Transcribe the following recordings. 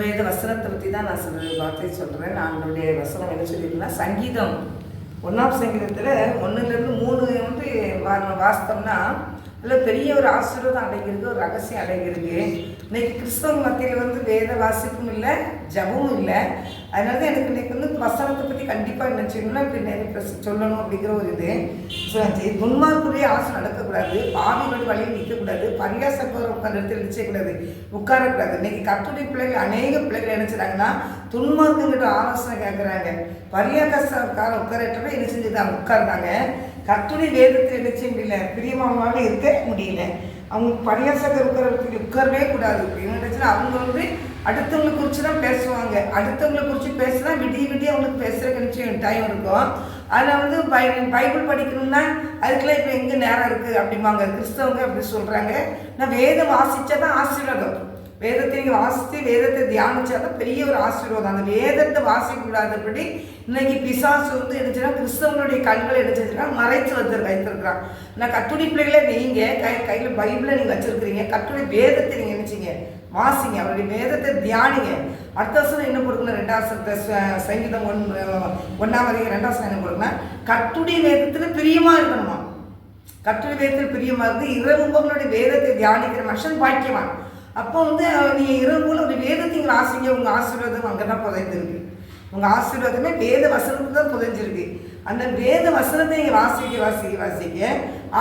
வேத வசனத்தை பற்றி தான் நான் சில வார்த்தை சொல்கிறேன். நான் என்னுடைய வசனம் என்ன சொல்லியிருக்கேன்னா, சங்கீதம் 1ஆம் சங்கீதத்தில் 1லேருந்து 3 வந்து வாசித்தோம்னா அதில் பெரிய ஒரு ஆசீர்வாதம் அடங்கியிருக்கு, ஒரு ரகசியம் அடங்கியிருக்கு. இன்றைக்கி கிறிஸ்தவ மத்தியில் வந்து வேத வாசிப்பும் இல்லை, ஜபமும் இல்லை. அதனால தான் எனக்கு இன்றைக்கி வந்து வசனத்தை பற்றி கண்டிப்பாக என்ன செய்யணும்னா இப்படி நிறைய சொல்லணும் அப்படிங்கிற ஒரு இது. துன்மார்க்குரிய ஆசை நடக்கக்கூடாது, பாவிகளுடைய வழியில் நிற்கக்கூடாது, பரியாசக்கார உட்கார இடத்துல நிச்சயக்கூடாது, உட்காரக்கூடாது. இன்றைக்கி கர்த்தருடைய பிள்ளைகள் அநேக பிள்ளைகள் என்ன செய்கிறாங்கன்னா துன்மார்க்குங்கிட்ட ஆலோசனை கேட்குறாங்க, பரியாசக்கார உட்கார இடத்துல என்ன செஞ்சுதான் உட்கார்ந்தாங்க. கர்த்தருடைய வேதத்தை என்ன செய்ய முடியல, பிரியமாக இருக்க முடியல. அவங்க பரியாசக்கார உட்காரவே கூடாது. என்ன அவங்க வந்து அடுத்தவங்களை குறித்து தான் பேசுவாங்க. அடுத்தவங்களை குறித்து பேசுனா விடிய அவங்களுக்கு பேசுகிற டைம் இருக்கும். அதில் வந்து பைபிள் படிக்கணும்னா அதுக்கெல்லாம் இப்போ எங்கே நேரம் இருக்குது அப்படிம்பாங்க கிறிஸ்தவங்க. அப்படி சொல்கிறாங்க. நான் வேதம் வாசித்தா தான் ஆசீர்வாதம். வேதத்தை நீங்கள் வாசித்து வேதத்தை தியானிச்சா தான் பெரிய ஒரு ஆசீர்வாதம். அந்த வேதத்தை வாசிக்கூடாதபடி இன்னைக்கு பிசாசு வந்து எடுத்துனா கிறிஸ்தவங்களுடைய கண்களை எடுத்துச்சுன்னா மறைச்சு வைத்திருக்கிறான். நான் கர்த்தருடைய பிள்ளைகளை நீங்கள் கையில் பைபிளை நீங்கள் வச்சுருக்கிறீங்க, கர்த்தருடைய வேதத்தை நீங்கள் நினச்சிங்க வாசிங்க, அவருடைய வேதத்தை தியானிங்க. அடுத்த வருஷம் என்ன கொடுக்கணும், 2ஆம் சங்கீதம் 1ஆம் அதிகாரம் 2ஆம் வசனம் என்ன கொடுக்கணும், கர்த்தருடைய வேதத்தில் பிரியமாக இருக்கணுமா. கர்த்தருடைய வேதத்தில் பிரியமாக இருந்து இரவு உங்களுடைய வேதத்தை தியானிக்கிற மனுஷன் பாக்கியவான். அப்போ வந்து நீங்கள் இரவு போல் ஒரு வேதத்தை வாசிங்க, உங்கள் ஆசீர்வாதம் அங்கே தான் புதைஞ்சிருக்கு. உங்கள் ஆசீர்வாதமே வேத வசனத்துக்கு தான் புதைஞ்சிருக்கு. அந்த வேத வசனத்தை நீங்கள் வாசிக்க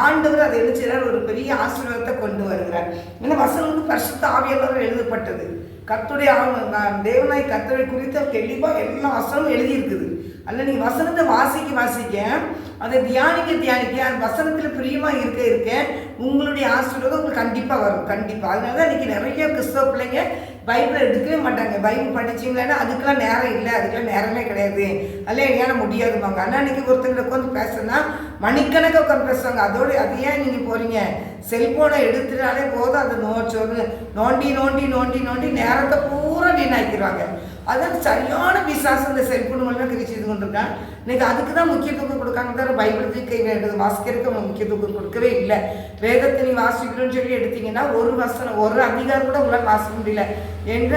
ஆண்டவர் அதை எழுச்சிறார், ஒரு பெரிய ஆசீர்வாதத்தை கொண்டு வருகிறார். ஏன்னா வசனம் வந்து பரிசுத்த ஆவியானவரால் எழுதப்பட்டது. கர்த்தருடைய தேவனாய் கர்த்தரை குறித்த தெளிவாக எல்லா வசனமும் எழுதியிருக்குது. அதில் நீங்கள் வசனத்தை வாசிக்க அதை தியானிக்க அந்த வசனத்தில் பிரியமாக இருக்க உங்களுடைய ஆசீர்வாதம் உங்களுக்கு கண்டிப்பாக வரும், கண்டிப்பாக. அதனால தான் இன்றைக்கி நிறைய கிறிஸ்தவ பிள்ளைங்க பைபிளை எடுக்கவே மாட்டாங்க. பைபிள் படிச்சிங்களேன்னா அதுக்கெல்லாம் நேரம் இல்லை, அதுக்கெல்லாம் நேரமே கிடையாது, அதெல்லாம் என்னால் முடியாதுவாங்க. ஆனால் இன்றைக்கி ஒருத்தங்களை உட்காந்து பேசுனா மணிக்கணக்காக உட்காந்து பேசுவாங்க. அதோடு அது ஏன் நீங்கள் போகிறீங்க, செல்ஃபோனை எடுத்துட்டாலே போதும், அதை நோண்டி நேரத்தை பூரா வீணாக்கிடுவாங்க. அதான் சரியான விசுவாசம் இந்த செல்ஃபோன் மூலமாக கிரிச்சு இது கொண்டிருக்காங்க. இன்றைக்கி அதுக்கு தான் முக்கியத்துவம் கொடுக்காங்க தவிர பைபிள் தூக்கி வாசிக்கிறதுக்கு அவங்க முக்கியத்துவம் கொடுக்கவே இல்லை. வேதத்தை நீ வாசிக்கணும்னு சொல்லி எடுத்தீங்கன்னா ஒரு அதிகாரம் கூட உங்களால் வாசிக்க முடியல. என்ற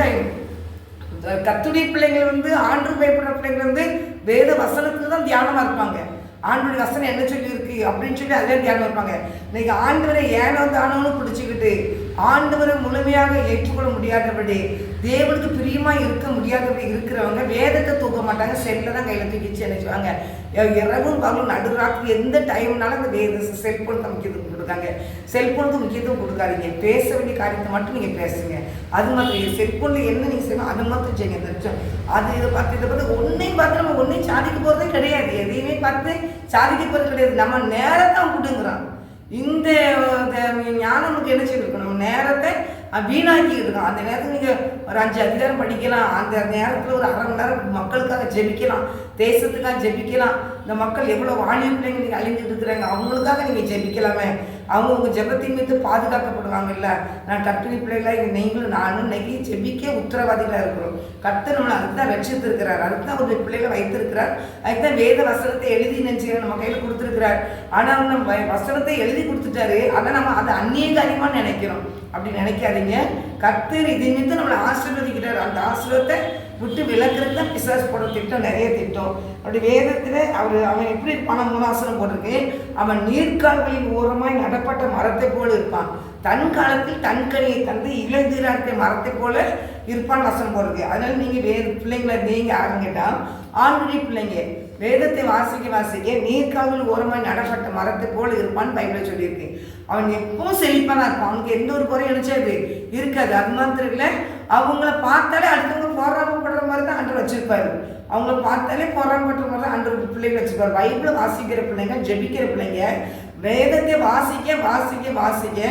கர்த்தருடைய பிள்ளைங்கள் வந்து ஆண்டு பயப்படுற பிள்ளைங்கள் வந்து வேத வசனத்துக்கு தான் தியானமாக இருப்பாங்க. ஆண்டவருடைய வசனம் என்ன சொல்லியிருக்கு அப்படின்னு சொல்லி அதே தியானம் இருப்பாங்க. இன்னைக்கு ஆண்டவரை ஏனோ தானோன்னு பிடிச்சிக்கிட்டு ஆண்டவரை முழுமையாக ஏற்றுக்கொள்ள முடியாதபடி தேவனுக்கு பிரியமாக இருக்க முடியாதபடி இருக்கிறவங்க வேதத்தை தூக்க மாட்டாங்க, செல்லை தான் கையில் தூக்கிச்சு நினைச்சுவாங்க. இரவும் பகலும் நடுராக்கு எந்த டைம்னாலும் அந்த செல்ஃபோனுக்கு முக்கியத்துவம் கொடுக்காங்க. செல்ஃபோனுக்கு முக்கியத்துவம் கொடுக்காதீங்க. பேச வேண்டிய காரியத்தை மட்டும் நீங்கள் பேசுங்க. அது மாத்திரம் செல்ஃபோனில் என்ன நீங்கள் செய்யணும் அது மாத்திரம் செய்யுங்க. தெரிஞ்சோம் அது இதை பார்த்து ஒன்றையும் பார்த்து நம்ம ஒன்றையும் சாதிக்க போகிறதே கிடையாது. எதையுமே பார்த்து சாதிக்க போகிறது கிடையாது. நம்ம நேரத்தை கொடுங்கிறோம். இந்த ஞானம் நமக்கு என்ன செய்யணும், நம்ம நேரத்தை வீணாக்கிட்டு இருக்கோம். அந்த நேரத்தில் நீங்கள் ஒரு 5 அதிகாரம் படிக்கலாம், அந்த நேரத்தில் ஒரு 1/2 மணி நேரம் மக்களுக்காக ஜெபிக்கலாம், தேசத்துக்காக ஜெபிக்கலாம். இந்த மக்கள் எவ்வளோ வாலிய பிள்ளைங்க நீங்கள் அழிஞ்சிட்டு இருக்கிறாங்க, அவங்களுக்காக நீங்கள் ஜெபிக்கலாமே. அவங்க உங்கள் ஜெபத்தின் மீது பாதுகாக்கப்படுவாங்கல்ல. நான் கர்த்தருடைய பிள்ளைகளாக நீங்களும் நானும் இன்னைக்கு ஜெபிக்க உத்தரவாதிகளாக இருக்கிறோம். கர்த்தர் நம்மளை அதுக்கு தான் ரட்சித்திருக்கிறார், அதுக்கு தான் ஒரு பிள்ளைகளை வைத்திருக்கிறார், அதுக்கு தான் வேத வசனத்தை எழுதி நினைச்சு நம்ம கையில் கொடுத்துருக்கிறார். ஆனால் நம்ம வசனத்தை எழுதி கொடுத்துட்டாரு, ஆனால் நம்ம அதை அந்நிய காரியமாக நினைக்கிறோம். அப்படி நினைக்காதீங்க. கர்த்தர் இதை மீது நம்மளை ஆசீர்வதிக்கிறார். அந்த ஆசீர்வாதத்தை விட்டு விளக்குறது தான் பிசாசு போட திட்டம், நிறைய திட்டம். அப்படி வேதத்தில் அவன் எப்படி இருப்பான மூலாசனம் போட்டிருக்கு, அவன் நீர்க்கால்களின் ஓரமாய் நடப்பட்ட மரத்தை போல இருப்பான், தன் காலத்தில் தன் கனியை தந்து இளைஞராக மரத்தை போல இருப்பான் வசனம் போட்டிருக்கு. அதனால நீங்கள் பிள்ளைங்களை நீங்கள் ஆரம்பிட்டா ஆண்டுடைய பிள்ளைங்க வேதத்தை வாசிக்க நீர்க்கால்கள் ஓரமாய் நடப்பட்ட மரத்தை போல இருப்பான்னு பைபிள் சொல்லியிருக்கு. அவன் எப்பவும் செழிப்பாக தான் இருப்பான், அவனுக்கு எந்த ஒரு குறையும் நினைச்சது இருக்காது. அது மாத்திரம் இல்லை, அவங்கள பார்த்தாலே அடுத்தவங்க போராடப்படுற மாதிரி தான் ஆண்டவர் வச்சிருப்பாரு. அவங்கள பார்த்தாலே போராடப்படுற மாதிரி தான் ஆண்டவர் பிள்ளைங்க வச்சிருப்பாரு. பைபிளை வாசிக்கிற பிள்ளைங்க, ஜெபிக்கிற பிள்ளைங்க வேதத்தை வாசிக்க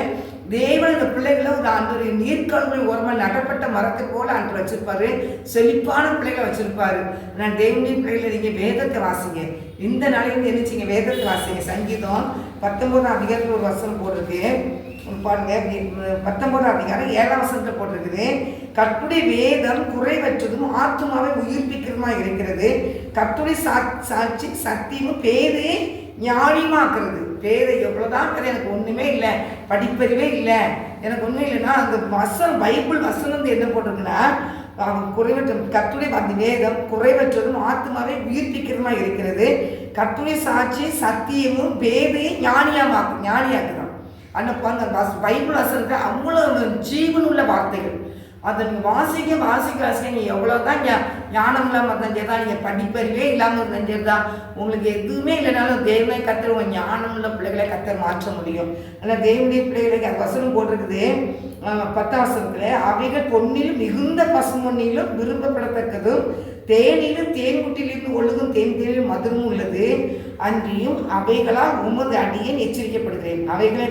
தேவன் இந்த பிள்ளைகளை ஒரு ஆண்டு நீர்க்கால்கள் ஓரமாக நடப்பட்ட மரத்தை போல ஆண்டு வச்சிருப்பாரு, செழிப்பான பிள்ளைகளை வச்சிருப்பாரு. நான் தேவனுடைய பிள்ளைகளை நீங்கள் வேதத்தை வாசிங்க. இந்த நாளையில நினைச்சிங்க வேதத்தை வாசிங்க. சங்கீதம் 19ஆம் அதிகாரத்தில் ஒரு வசனம் போட்டிருக்கு பாருங்க. 19ஆம் அதிகாரம் 7ஆம் வசனத்தில் போட்டிருக்குது, கர்த்தருடைய வேதம் குறைவற்றதும் ஆத்துமாவை உயிர்ப்பிக்கிறதுமா இருக்கிறது, கர்த்தருடைய சாட்சி சத்தியமும் பேதை ஞானியமாக்குறது. பேதை எவ்வளோதான் எனக்கு ஒன்றுமே இல்லை, படிப்பறிவே இல்லை, எனக்கு ஒன்றும் இல்லைன்னா அந்த வசனம் பைபிள் வசனம் வந்து என்ன போட்டிருக்குன்னா குறைவற்ற கர்த்தருடைய அந்த வேதம் குறைவற்றதும் ஆத்மாவை உயிர்ப்பிக்கிறதுமா இருக்கிறது. கர்த்தருடைய சாட்சி சத்தியமும் வேதையை ஞானியாக்குதான். அந்த பைபிள் வசனத்தை அவ்வளோ ஜீவன் உள்ள வார்த்தைகள். அதை நீங்கள் வாசிக்க நீங்கள் எவ்வளோதான் ஞானம் இல்லாமல் இருந்தால் நீங்கள் படிப்பறிவே இல்லாமல் இருந்தா உங்களுக்கு எதுவுமே இல்லைனாலும் தேவனை கத்தர் உங்கள் ஞானம் உள்ள பிள்ளைகளை கத்தர் மாற்ற முடியும். ஆனால் தேவனுடைய பிள்ளைகளுக்கு அந்த வசனம் போட்டிருக்குது 10ஆம் வசனத்தில், அவைகள் பொன்னிலும் மிகுந்த பசுமொன்னிலும் விரும்பப்படத்தக்கதும் தேனிலும் தேன்குட்டிலிருந்து ஒழுகும் தேனிலும் மதுரமும் உள்ளது. அன்றியும் அவைகளால் உமது அடியேன் எச்சரிக்கப்படுகிறேன். அவைகளை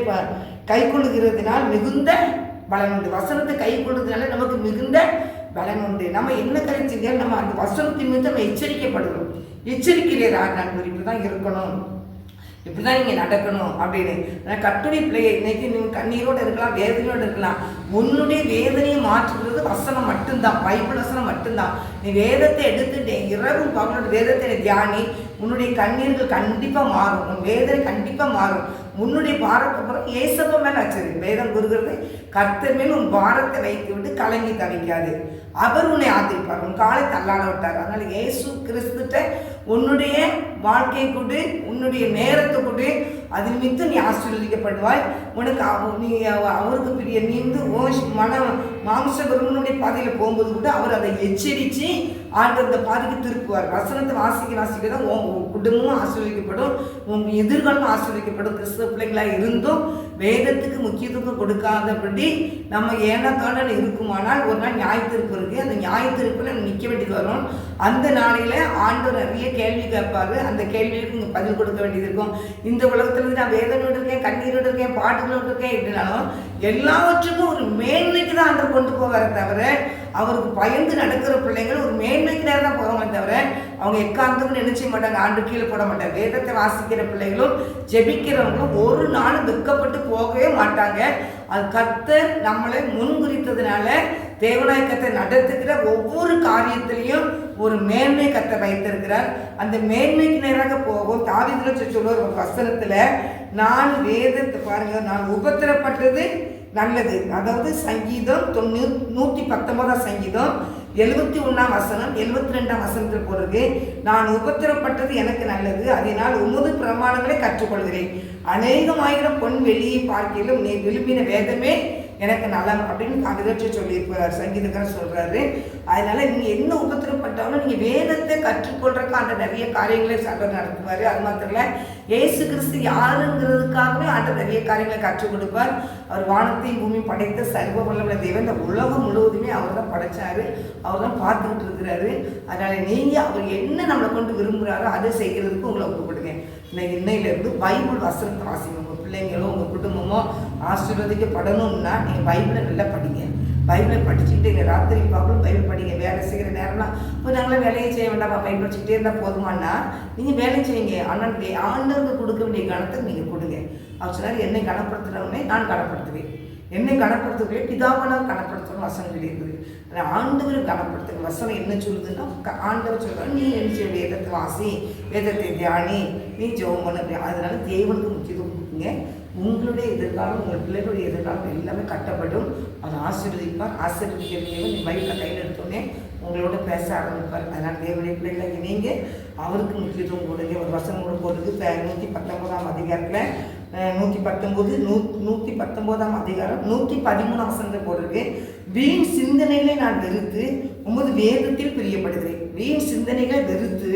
கை கொள்ளுகிறதுனால் மிகுந்த பலன் உண்டு. வசனத்தை கை கொள்றதுனால நமக்கு மிகுந்த பலன் உண்டு. நம்ம என்ன கருத்து நம்ம அந்த வசனத்தின் மீது நம்ம எச்சரிக்கப்படுகிறோம். எச்சரிக்கிறதா நண்பர் இப்படிதான் இருக்கணும், இப்படிதான் நீங்க நடக்கணும் அப்படின்னு. கர்த்தருடைய பிள்ளையை இன்னைக்கு நீங்க கண்ணீரோடு இருக்கலாம், வேதனையோடு இருக்கலாம். உன்னுடைய வேதனையை மாற்றுகிறது வசனம் மட்டும்தான், பைபிள் வசனம் மட்டும்தான். நீ வேதத்தை எடுத்துட்டு இரவும் பகலோட வேதத்தை தியானி, உன்னுடைய கண்ணீர்கள் கண்டிப்பா மாறும், உன் வேதனை கண்டிப்பா மாறும். உன்னுடைய பாரத்தை அப்புறம் ஏசப்ப மேல வச்சது வேதம் கூறுகிறது, கர்த்தர் மேல் உன் பாரத்தை வைத்து விட்டு கலங்கி தவிக்காது, அவர் உன்னை ஆதரிப்பார், உன் காலை தள்ளாட விட்டார். அதனால இயேசு கிறிஸ்துட்ட உன்னுடைய வாழ்க்கை கொடு, உன்னுடைய நேரத்தை கொடு, அதில் மித்து நீ ஆசீர்வதிக்கப்படுவாய். உனக்கு நீ அவருக்கு பிரிய நீந்து மாம்ச பெருமனுடைய பாதையில் போகும்போது கூட அவர் அதை எச்சரித்து ஆண்டு அந்த பாதைக்கு திருப்புவார். வசனத்தை வாசிக்க தான் உன் குடும்பமும் ஆசீர்வதிக்கப்படும், உன் எதிர்காலமும் ஆசீர்வதிக்கப்படும். கிறிஸ்தவ பிள்ளைங்களாக இருந்தும் வேதத்துக்கு முக்கியத்துவம் கொடுக்காதபடி நம்ம ஏனத்தான இருக்குமானால் ஒரு நாள் நியாயத்திருப்பு இருக்குது. அந்த நியாயத்திருப்பில் நம்ம நிற்க வேண்டியது வரும். அந்த நாளையில் ஆண்டவர் நிறைய கேள்வி கேட்பாரு. அந்த கேள்விக்கு நீங்கள் பதில் கொடுக்க வேண்டியது இருக்கும். இந்த உலகத்தில் நான் வேதனையோடு இருக்கேன், கண்ணீரோடு இருக்கேன், பாட்டுகளோடு இருக்கேன் எப்படினாலும் எல்லாவற்றுக்கும் ஒரு மேன்மைக்கு தான் ஆண்டவர் கொண்டு போவாரே தவிர, அவருக்கு பயந்து நடக்கிற பிள்ளைங்கள் ஒரு மேன்மைக்கு நேரம் தான் போவாங்க தவிர அவங்க எக்காந்தமும் நினைச்ச மாட்டாங்க, ஆண்டு கீழே போட மாட்டாங்க. வேதத்தை வாசிக்கிற பிள்ளைகளும் ஜெபிக்கிறவங்களும் ஒரு நாள் வெட்கப்பட்டு போகவே மாட்டாங்க. அது கர்த்தர் நம்மளை முன்குறித்ததுனால தேவனாய் கர்த்தர் நடத்துகிற ஒவ்வொரு காரியத்திலையும் ஒரு மேன்மை கர்த்தர் வைத்திருக்கிறார். அந்த மேன்மைக்கு நேராக போகும். தாவீதுல சொல்லுவார் ஒரு வசனத்துல, நான் வேதத்தை பாருங்க, நான் உபத்திரப்பட்டது நல்லது. அதாவது சங்கீதம் 119 சங்கீதம் 71ஆம் வசனம் 72ஆம் வசனத்தில் போடுறது, நான் உபத்திரப்பட்டது எனக்கு நல்லது, அதனால் உமது பிரமாணங்களை கற்றுக்கொள்கிறேன். அநேகமாயிரம் பொன் வெளியை பார்க்கையிலும் நீ விரும்பின வேதமே எனக்கு நலம் அப்படின்னு கவிதற்ற சொல்லியிருப்பார், சங்கீதக்காரர் சொல்றாரு. அதனால நீங்க என்ன உபத்திரப்பட்டாலும் நீங்க வேதத்தை கற்றுக்கொள்றதுக்கான நிறைய காரியங்களை ஆண்டவர் நடத்துவார். அது மாத்திரம் இல்லை, இயேசு கிறிஸ்து யாருங்கிறதுக்காகவே ஆண்டவர் நிறைய காரியங்களை கற்றுக் கொடுப்பார். அவர் வானத்தையும் பூமி படைத்த சர்வ வல்லமை தேவன், இந்த உலகம் முழுவதுமே அவர் தான் படைச்சாரு, அவர் தான் பார்த்துக்கிட்டு இருக்கிறாரு. அதனால நீங்க அவர் என்ன நம்மளை கொண்டு விரும்புகிறாரோ அதை செய்கிறதுக்கு உங்களை ஒப்புப்படுங்க. இன்னையிலிருந்து பைபிள் வசனத்தை வாசிங்க. உங்கள் பிள்ளைங்களோ உங்கள் குடும்பமோ ஆசீர்வதிக்கப்படணும்னா நீங்கள் பைபிளை நல்லா படிங்க. பைபிளை படிச்சுக்கிட்டு எங்கள் ராத்திரி பாவலும் பைபிள் படிங்க. வேலை செய்கிற நேரம்லாம் இப்போ நாங்களாம் வேலையை செய்ய வேண்டாமா, பைபிள் படிச்சுக்கிட்டே இருந்தால் போதுமானா நீங்கள் வேலை செய்யுங்க. ஆனால் ஆண்டவருக்கு கொடுக்க வேண்டிய கணத்தை நீங்கள் கொடுங்க. அவர் சொன்னார், என்னை கனப்படுத்துகிறவனே நான் கனப்படுத்துவேன், என்னை கனப்படுத்தவே பிதாவானால் கனப்படுத்தணும் வசனம் இருக்குது. ஆனால் ஆண்டவர் கனப்படுத்துகிற வசனம் என்ன சொல்லுதுன்னா, ஆண்டவர் சொல்கிறார், நீ என்ன செய்ய, வேதத்தை வாசி, வேதத்தை தியானி, நீ ஜெபம் பண்ண. அதனால தேவனுக்கு முக்கியத்துவம் கொடுக்குங்க. உங்களுடைய எதிர்காலம், உங்கள் பிள்ளைகளுடைய எதிர்காலம் எல்லாமே கட்டப்படும். அதை ஆசீர்வதிப்பார். ஆசீர்வதிக்கிறீங்க நீ பைபிளை கையில் எடுத்தோடனே உங்களோட பேச ஆரம்பிப்பார். அதனால் தேவனுடைய பிள்ளைகளை நீங்கள் அவருக்கு முக்கியத்துவம் கொடுங்க. ஒரு வசனம் கூட போடுறது 119ஆம் அதிகாரத்தில் 119ஆம் அதிகாரம் 113ஆம் வசனத்தை போடுறது, வீண் சிந்தனைகளை நான் வெறுத்து உமது வேதத்தில் பிரியப்படுகிறேன். வீண் சிந்தனைகளை வெறுத்து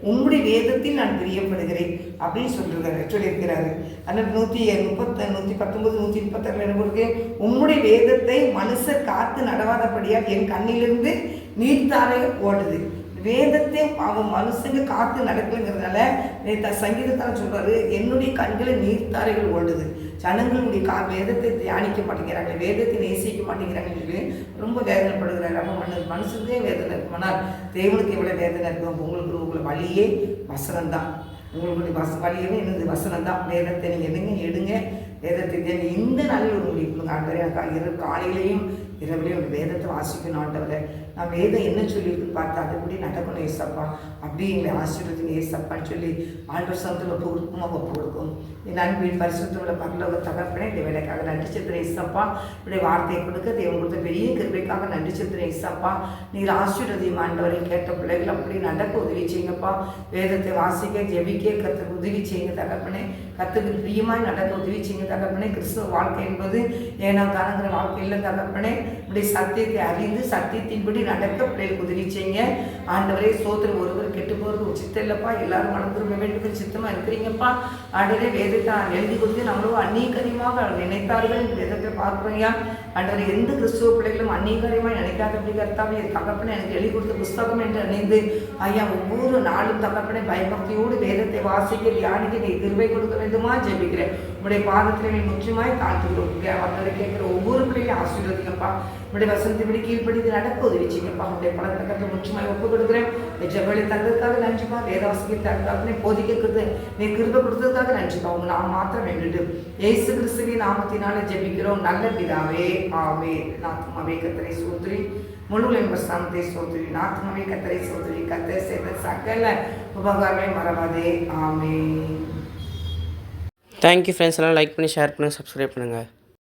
உங்களுடைய வேதத்தில் நான் பிரியப்படுகிறேன் அப்படின்னு சொல்லியிருக்கிறாரு. அதனால் 119 136 போடுறது, உங்களுடைய வேதத்தை மனுஷர் காத்து நடவாதபடியால் என் கண்ணிலிருந்து நீர்த்தாரைகள் ஓடுது. வேதத்தை அவன் மனுஷங்க காத்து நடக்கலைங்கிறதுனால சங்கீதத்தால் சொல்றாரு, என்னுடைய கண்களில் நீர்த்தாரைகள் ஓடுது. ஜனங்களுடைய வேதத்தை தியானிக்க மாட்டேங்கிறாங்க, வேதத்தை நேசிக்க மாட்டேங்கிறாங்கன்னு சொல்லி ரொம்ப வேதனைப்படுகிறார். அப்போ மனுஷனுக்கே வேதனை இருக்குமானால் தேவனுக்கு எவ்வளோ வேதனை இருக்கும். உங்களை வழியே வசனம் தான், உங்களுடைய வழியவே என்னது வசனம் தான். வேதத்தை நீங்கள் என்னங்க எடுங்க, வேதத்தை இந்த நாளில் ஒரு முடிவு ஆண்டவரே, எனக்கு காலையிலையும் இரவுலையும் ஒரு வேதத்தை வாசிக்கணும் ஆண்டவரை. நான் வேதம் என்ன சொல்லியிருக்குன்னு பார்த்து அதுபடி நடக்கணும் ஏசப்பா, அப்படி எங்களை ஆசீர்வதிங்க ஏசப்பான்னு சொல்லி ஆண்டவர் சமத்தில் ஒப்பு கொடுக்கும். என் அன்பின் பரிசுத்தோட பரலோக தகப்பனே, இந்த வேலைக்காக நன்றி செலுத்துறேன் ஏசப்பா. இப்படி வார்த்தையை கொடுக்க தேவன் கொடுத்த பெரிய கிருபைக்காக நன்றி செலுத்துறேன் ஏசப்பா. நீங்கள் ஆசீர்வதியும் ஆண்டவரை கேட்ட பிள்ளைகள் அப்படி நடக்க உதவி செய்யுங்கப்பா. வேதத்தை வாசிக்க ஜெபிக்க கற்றுக்கு உதவி செய்யுங்க தகப்பனே. கற்றுக்கு பிரியமாய் நடக்க உதவி செய்யுங்க தகப்பனே. கிறிஸ்துவ வாழ்க்கை என்பது ஏனா தானங்கிற வாழ்க்கையில் தகப்பனே, இப்படி சத்தியத்தை அறிந்து சத்தியத்தின்படி நடக்க பிள்ளைகளுக்கு உதவி செய்யுங்க ஆண்டவரே. சோதனை ஒருவர் கெட்டு போகிறது உச்சித்தம் இல்லைப்பா, எல்லாரும் மனம் திரும்ப வேண்டும் சித்தமாக இருக்கிறீங்கப்பா. ஆண்டவரே வேதத்தை எழுதி கொடுத்து நம்மளும் அந்நீகரியமாக நினைத்தார்கள் வேதத்தை பார்க்குறீங்க ஆண்டவரை. எந்த கிறிஸ்துவ பிள்ளைகளும் அந்நீகரியமாக நினைக்காதபடி கர்த்தாவே தகப்பனை எனக்கு எழுதி கொடுத்த புஸ்தகம் என்று நினைந்து ஐயா ஒவ்வொரு நாளும் தகப்பனை பயபக்தியோடு வேதத்தை வாசிக்க தியானிக்க நீ கிருபை கொடுக்க வேண்டுமா ஜெபிக்கிறேன். உடைய பாதத்தில் நீ முற்றிலுமாய் தாழ்த்துக்கிறோம். வந்தவரை கேட்குற ஒவ்வொரு பிள்ளையும் ஆசீர்வதிங்கப்பா. உடைய வசனத்தின்படி கீழ்ப்படித்து நடக்க உதவி செய்யுங்கப்பா. உடைய பணத்தை கற்று முற்றிலுமாய் ஒப்பு கொடுக்குறேன். ஜெபலை தந்ததுக்காக நன்றிப்பா. வேதவாசிக்கு போதிக்கிறது நீ கிருபை கொடுத்ததுக்காக நன்றிப்பா. உங்க நாம் மாத்திரம் வேண்டிட்டு இயேசு கிறிஸ்துவின் நாமத்தினால ஜெபிக்கிறோம் நல்ல பிதாவே, ஆமென். நாத்மாவே கர்த்தரை ஸ்தோத்திரி, முழு ஸ்தானத்தை ஸ்தோத்திரி. நாத்மாவே கர்த்தரை ஸ்தோத்திரி. கர்த்தர் செய்த சகல உபகாரங்களை மறவாதே, ஆமென். Thank you friends. எல்லாம் லைக் பண்ணி ஷேர் பண்ணுங்கள், சப்ஸ்கிரைப் பண்ணுங்கள்.